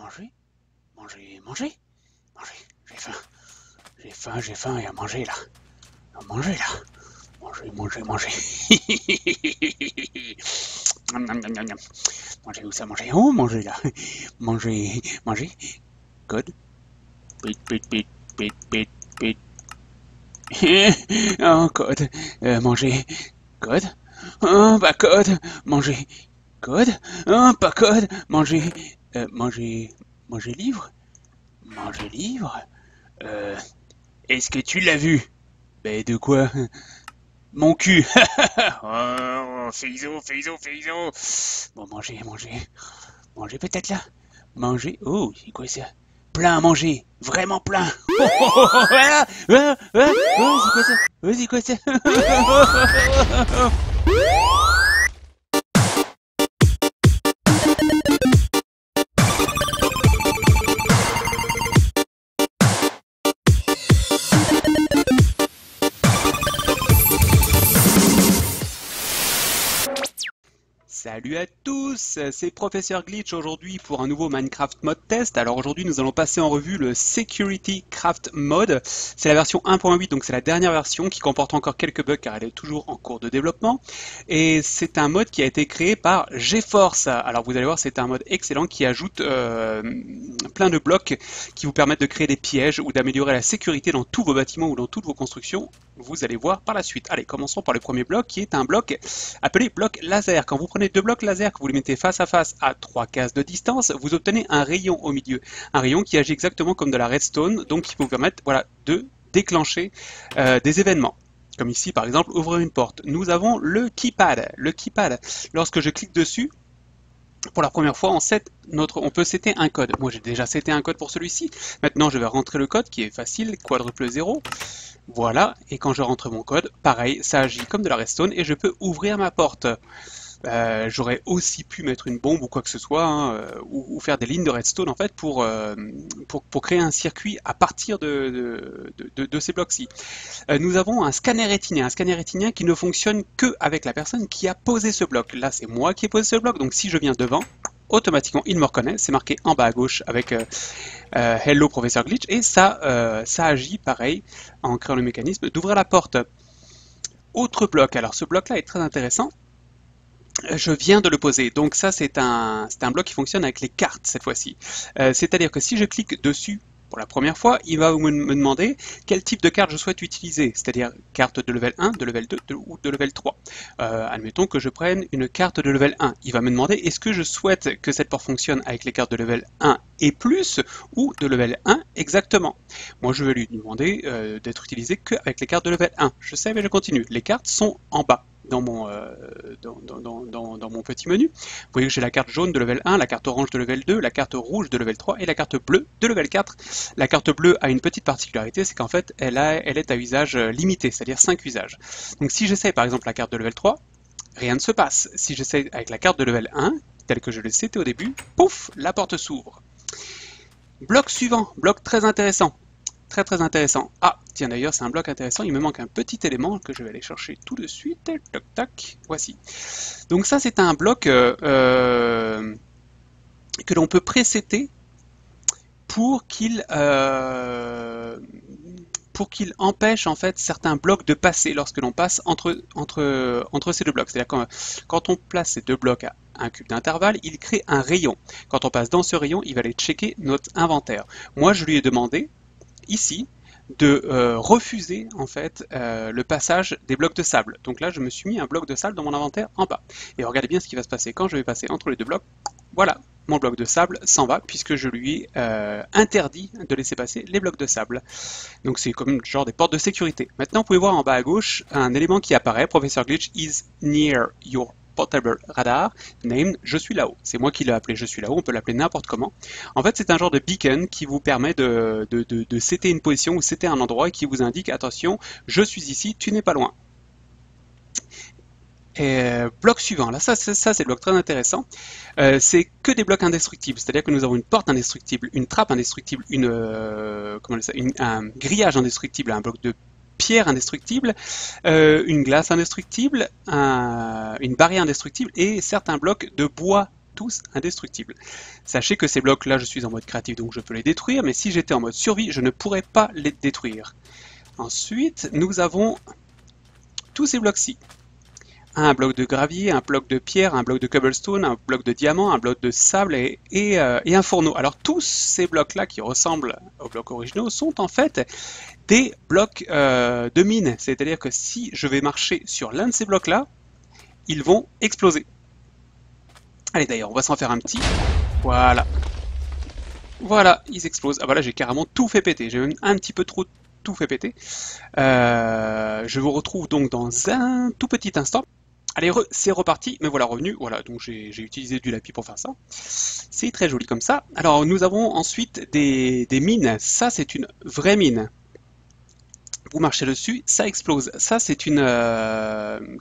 Manger, manger, manger, manger. J'ai faim, j'ai faim, j'ai faim et à manger là. À manger là. Manger, manger, manger. Miam, miam, miam, miam, miam. Manger où ça, manger? Oh, manger là. Manger, manger. Code. Bit, bit, bit, bit, bit, bit. Oh, code. Manger. Code. Oh, pas code. Manger. Code. Oh, pas code. Manger. Manger. Manger livre. Manger livre. Euh, Est-ce que tu l'as vu? Ben de quoi? Mon cul. Oh, fais-iso, fais-iso, fais-iso. Bon, manger, manger. Manger peut-être là. Manger. Oh, c'est quoi ça? Plein à manger. Vraiment plein. Oh, oh, oh, oh, ah, ah, ah, oh, c'est quoi ça? Oh, c'est quoi ça? Salut à tous, c'est Professeur Glitch aujourd'hui pour un nouveau Minecraft Mode Test. Alors aujourd'hui nous allons passer en revue le Security Craft Mode. C'est la version 1.8, donc c'est la dernière version qui comporte encore quelques bugs car elle est toujours en cours de développement. Et c'est un mode qui a été créé par GeForce. Alors vous allez voir, c'est un mode excellent qui ajoute plein de blocs qui vous permettent de créer des pièges ou d'améliorer la sécurité dans tous vos bâtiments ou dans toutes vos constructions. Vous allez voir par la suite. Allez, commençons par le premier bloc qui est un bloc appelé bloc laser. Quand vous prenez deux blocs laser, que vous les mettez face à face à 3 cases de distance, vous obtenez un rayon au milieu. Un rayon qui agit exactement comme de la redstone, donc qui peut vous permettre voilà, de déclencher des événements. Comme ici, par exemple, ouvrir une porte. Nous avons le keypad. Le keypad, lorsque je clique dessus, pour la première fois, on peut setter un code. Moi, j'ai déjà seté un code pour celui-ci. Maintenant, je vais rentrer le code qui est facile, quadruple 0. Voilà, et quand je rentre mon code, pareil, ça agit comme de la redstone et je peux ouvrir ma porte. J'aurais aussi pu mettre une bombe ou quoi que ce soit, hein, ou faire des lignes de redstone en fait pour créer un circuit à partir de ces blocs-ci. Nous avons un scanner rétinien qui ne fonctionne que avec la personne qui a posé ce bloc. Là, c'est moi qui ai posé ce bloc, donc si je viens devant, automatiquement il me reconnaît, c'est marqué en bas à gauche avec Hello Professeur Glitch, et ça agit pareil en créant le mécanisme d'ouvrir la porte. Autre bloc, alors ce bloc là est très intéressant, je viens de le poser, donc ça c'est un bloc qui fonctionne avec les cartes cette fois-ci, c'est-à-dire que si je clique dessus pour la première fois, il va me demander quel type de carte je souhaite utiliser, c'est-à-dire carte de level 1, de level 2 ou de level 3. Admettons que je prenne une carte de level 1. Il va me demander est-ce que je souhaite que cette porte fonctionne avec les cartes de level 1 et plus ou de level 1 exactement. Moi je vais lui demander d'être utilisé qu'avec les cartes de level 1. Je sais mais je continue. Les cartes sont en bas. Dans mon petit menu. Vous voyez que j'ai la carte jaune de level 1, la carte orange de level 2, la carte rouge de level 3 et la carte bleue de level 4. La carte bleue a une petite particularité, c'est qu'en fait elle est à usage limité, c'est-à-dire 5 usages. Donc si j'essaie par exemple la carte de level 3, rien ne se passe. Si j'essaie avec la carte de level 1, telle que je l'ai setée au début, pouf, la porte s'ouvre. Bloc suivant, bloc très intéressant. Très très intéressant. Ah, tiens d'ailleurs c'est un bloc intéressant, il me manque un petit élément que je vais aller chercher tout de suite. Toc tac, voici. Donc ça c'est un bloc que l'on peut présetter pour qu'il empêche en fait certains blocs de passer lorsque l'on passe entre ces deux blocs. C'est-à-dire quand on place ces deux blocs à un cube d'intervalle, il crée un rayon. Quand on passe dans ce rayon, il va aller checker notre inventaire. Moi je lui ai demandé ici de refuser en fait le passage des blocs de sable. Donc là je me suis mis un bloc de sable dans mon inventaire en bas. Et regardez bien ce qui va se passer quand je vais passer entre les deux blocs. Voilà, mon bloc de sable s'en va puisque je lui ai interdit de laisser passer les blocs de sable. Donc c'est comme genre des portes de sécurité. Maintenant vous pouvez voir en bas à gauche un élément qui apparaît, Professor Glitch is near your portable radar, named je suis là-haut. C'est moi qui l'ai appelé je suis là-haut, on peut l'appeler n'importe comment. En fait, c'est un genre de beacon qui vous permet de setter une position ou setter un endroit et qui vous indique attention, je suis ici, tu n'es pas loin. Et bloc suivant, là ça c'est le bloc très intéressant, c'est que des blocs indestructibles, c'est-à-dire que nous avons une porte indestructible, une trappe indestructible, un grillage indestructible, un bloc de pierre indestructible, une glace indestructible, une barrière indestructible et certains blocs de bois tous indestructibles. Sachez que ces blocs-là, je suis en mode créatif, donc je peux les détruire, mais si j'étais en mode survie, je ne pourrais pas les détruire. Ensuite, nous avons tous ces blocs-ci. Un bloc de gravier, un bloc de pierre, un bloc de cobblestone, un bloc de diamant, un bloc de sable et un fourneau. Alors tous ces blocs-là qui ressemblent aux blocs originaux sont en fait des blocs de mine. C'est-à-dire que si je vais marcher sur l'un de ces blocs-là, ils vont exploser. Allez d'ailleurs, on va s'en faire un petit. Voilà. Voilà, ils explosent. Ah voilà, j'ai carrément tout fait péter. J'ai même un petit peu trop tout fait péter. Je vous retrouve donc dans un tout petit instant. Allez, c'est reparti, me voilà revenu. Voilà, donc j'ai utilisé du lapis pour faire ça. C'est très joli comme ça. Alors, nous avons ensuite des mines. Ça, c'est une vraie mine. Vous marchez dessus, ça explose. Ça, c'est une,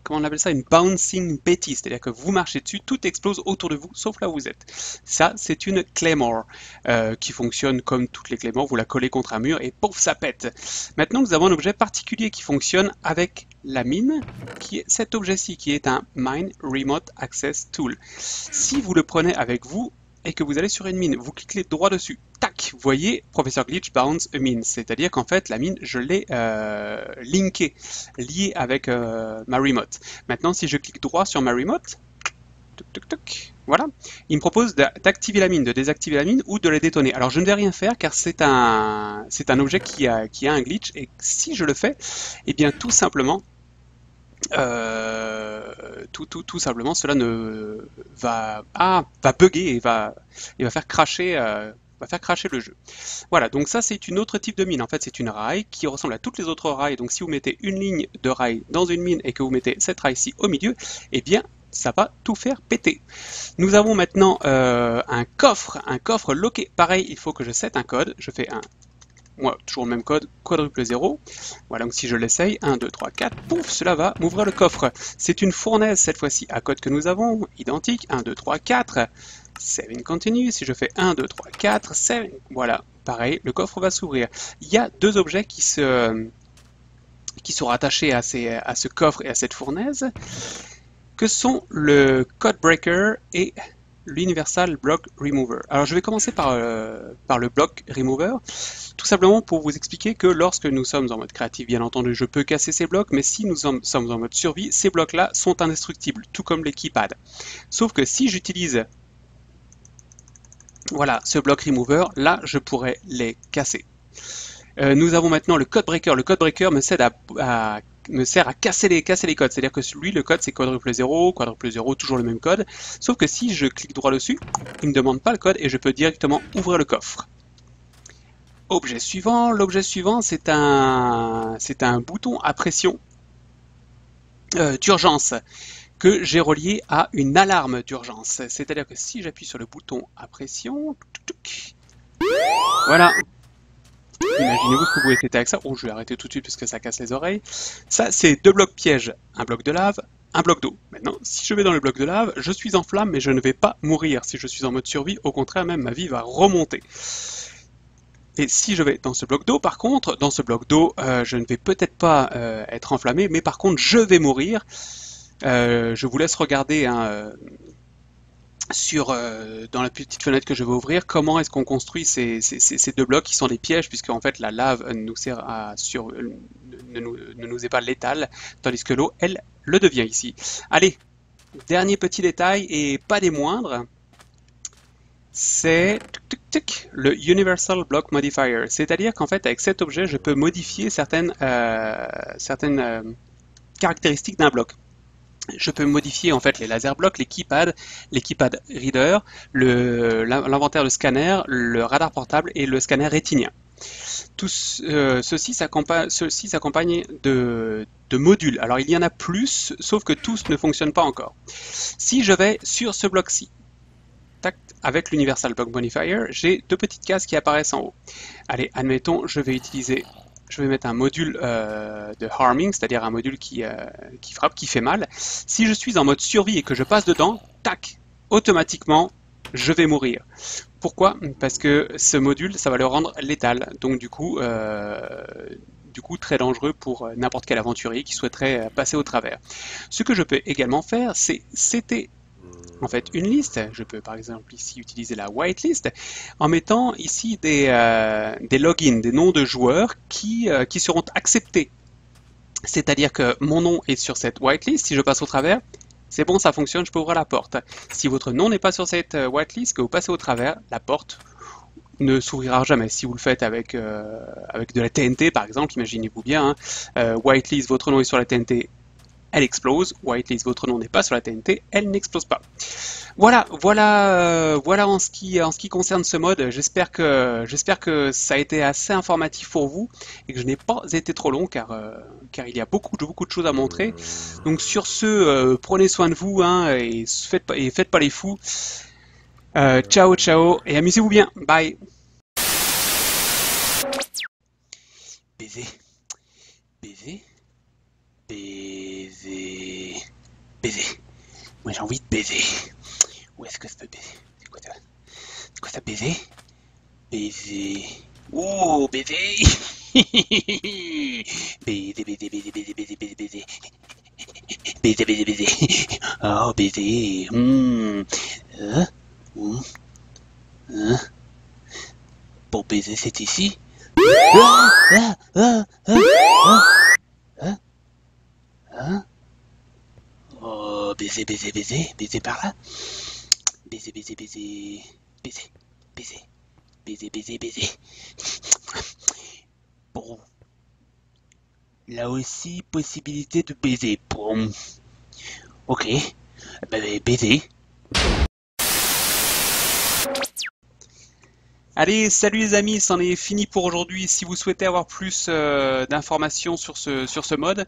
comment on appelle ça, une bouncing betty, c'est-à-dire que vous marchez dessus, tout explose autour de vous, sauf là où vous êtes. Ça, c'est une claymore qui fonctionne comme toutes les claymores. Vous la collez contre un mur et pouf, ça pète. Maintenant, nous avons un objet particulier qui fonctionne avec la mine, qui est cet objet-ci, qui est un Mine Remote Access Tool. Si vous le prenez avec vous, et que vous allez sur une mine, vous cliquez droit dessus, tac, vous voyez Professor Glitch bounce a mine, c'est-à-dire qu'en fait la mine je l'ai linkée, liée avec ma remote. Maintenant si je clique droit sur ma remote, voilà, il me propose d'activer la mine, de désactiver la mine ou de la détonner. Alors je ne vais rien faire car c'est un objet qui a un glitch et si je le fais, eh bien tout simplement tout simplement, cela ne va bugger et va faire cracher le jeu. Voilà, donc ça c'est une autre type de mine. En fait, c'est une rail qui ressemble à toutes les autres rails. Donc si vous mettez une ligne de rail dans une mine et que vous mettez cette rail-ci au milieu, eh bien ça va tout faire péter. Nous avons maintenant un coffre loqué. Pareil, il faut que je set un code. Je fais un moi, toujours le même code, quadruple 0. Voilà, donc si je l'essaye, 1, 2, 3, 4, pouf, cela va m'ouvrir le coffre. C'est une fournaise cette fois-ci à code que nous avons, identique, 1, 2, 3, 4, 7 continue, si je fais 1, 2, 3, 4, 7, voilà, pareil, le coffre va s'ouvrir. Il y a deux objets qui sont rattachés à ce coffre et à cette fournaise, que sont le code breaker et l'Universal Block Remover. Alors je vais commencer par le Block Remover, tout simplement pour vous expliquer que lorsque nous sommes en mode créatif, bien entendu, je peux casser ces blocs, mais si nous sommes en mode survie, ces blocs-là sont indestructibles, tout comme les keypads. Sauf que si j'utilise voilà, ce Block Remover, là, je pourrais les casser. Nous avons maintenant le Code Breaker. Le Code Breaker me sert à casser les codes. C'est-à-dire que lui, le code, c'est quadruple 0, toujours le même code. Sauf que si je clique droit dessus, il ne me demande pas le code et je peux directement ouvrir le coffre. Objet suivant. L'objet suivant, c'est un bouton à pression d'urgence que j'ai relié à une alarme d'urgence. C'est-à-dire que si j'appuie sur le bouton à pression, voilà. Imaginez-vous ce que vous pouvez faire avec ça. Oh, je vais arrêter tout de suite parce que ça casse les oreilles. Ça, c'est deux blocs pièges. Un bloc de lave, un bloc d'eau. Maintenant, si je vais dans le bloc de lave, je suis en flamme, mais je ne vais pas mourir. Si je suis en mode survie, au contraire, même ma vie va remonter. Et si je vais dans ce bloc d'eau, par contre, dans ce bloc d'eau, je ne vais peut-être pas être enflammé, mais par contre, je vais mourir. Je vous laisse regarder hein, dans la petite fenêtre que je vais ouvrir, comment est-ce qu'on construit ces deux blocs qui sont des pièges, puisque en fait la lave nous sert ne nous est pas létale, tandis que l'eau, elle, le devient ici. Allez, dernier petit détail, et pas des moindres, c'est le Universal Block Modifier. C'est-à-dire qu'en fait, avec cet objet, je peux modifier certaines caractéristiques d'un bloc. Je peux modifier en fait les laser blocks, les keypad reader, l'inventaire de scanner, le radar portable et le scanner rétinien. Ceci s'accompagne de modules. Alors il y en a plus, sauf que tous ne fonctionnent pas encore. Si je vais sur ce bloc-ci, avec l'Universal Block Modifier, j'ai deux petites cases qui apparaissent en haut. Allez, admettons, je vais mettre un module de harming, c'est-à-dire un module qui frappe, qui fait mal. Si je suis en mode survie et que je passe dedans, tac, automatiquement, je vais mourir. Pourquoi? Parce que ce module, ça va le rendre létal. Donc du coup très dangereux pour n'importe quel aventurier qui souhaiterait passer au travers. Ce que je peux également faire, c'est setter en fait une liste. Je peux par exemple ici utiliser la whitelist en mettant ici des logins, des noms de joueurs qui seront acceptés. C'est-à-dire que mon nom est sur cette whitelist, si je passe au travers, c'est bon, ça fonctionne, je peux ouvrir la porte. Si votre nom n'est pas sur cette whitelist, que vous passez au travers, la porte ne s'ouvrira jamais. Si vous le faites avec de la TNT par exemple, imaginez-vous bien, hein, whitelist, votre nom est sur la TNT, elle explose. Whitelist, votre nom n'est pas sur la TNT, elle n'explose pas. Voilà en ce qui concerne ce mode. J'espère que ça a été assez informatif pour vous et que je n'ai pas été trop long car il y a beaucoup de choses à montrer. Donc sur ce, prenez soin de vous hein, et faites pas les fous. Ciao ciao et amusez-vous bien. Bye. Baiser, baiser, baiser, baiser. Moi j'ai envie de baiser. Où est-ce que je peux baiser? C'est quoi ça? C'est quoi ça, baiser? Baiser. Oh, baiser. Baiser, baiser, baiser, baiser, baiser, baiser, baiser. Baiser, baiser, baiser. Oh, baiser. Pour baiser, c'est ici. Oh, baiser, baiser, baiser. Baiser par là. Baiser, baiser, baiser. Baiser, baiser. Baiser, baiser, baiser. Bon. Là aussi, possibilité de baiser. Bon. Ok. Baiser. Allez, salut les amis, c'en est fini pour aujourd'hui. Si vous souhaitez avoir plus d'informations sur ce mode,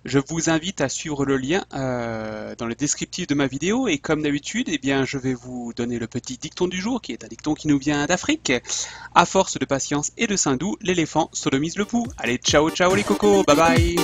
je vous invite à suivre le lien dans le descriptif de ma vidéo. Et comme d'habitude, eh bien, je vais vous donner le petit dicton du jour, qui est un dicton qui nous vient d'Afrique. À force de patience et de sein doux, l'éléphant sodomise le pou. Allez, ciao ciao les cocos, bye bye.